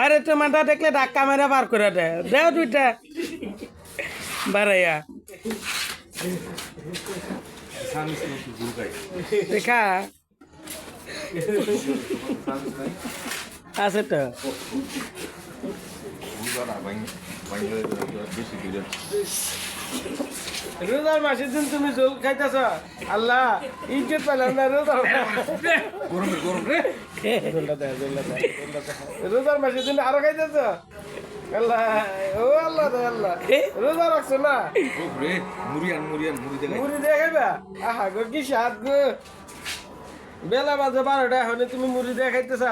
আরে তোমারটা দেখলে ধাক্কা মেরে বার করে দে দেও দুইটা বাড়াইয়া দেখা আছে তো রোজার মাসের দিন তুমি জল খাইতেছ আল্লাহ ইজ্জত পেলাম না রোজার মাসের দিন আরো খাইতেছ আল্লাহ ও আল্লাহ আল্লাহ রোজা রাখছো না মুড়ি দিয়ে খাইবা আহা গো কি স্বাদ গো বেলা বাজে 12টা এখন তুমি মুড়ি দিয়ে খাইতেছ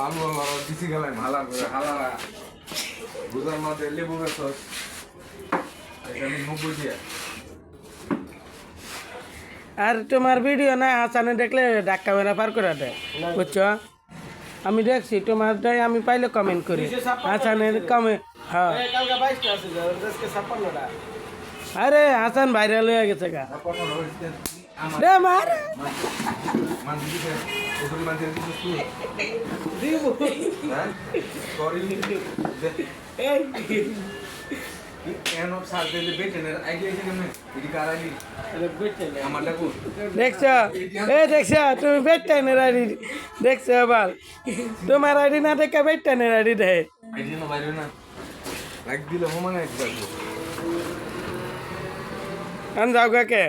আলু দিছি গেলাম হালা হালারা রোজার মধ্যে লেবু গাছ এখানে 90 দিয়া আর তোমার ভিডিও না হাসানে দেখলে ধাক্কা মেরা পার করে দেয় বুঝছো আমি দেখছি তোমারটাই আমি পাইলে কমেন্ট করি হাসানের কমেন্ট হ্যাঁ আরে হাসান ভাইরাল হয়ে গেছে গা রে মার দেখছো দেখছো তুমি বেটানের আইডি দেখছো এবার তোমার আইডি না দেখে বেটানের আইডি দেয় আন যাও কে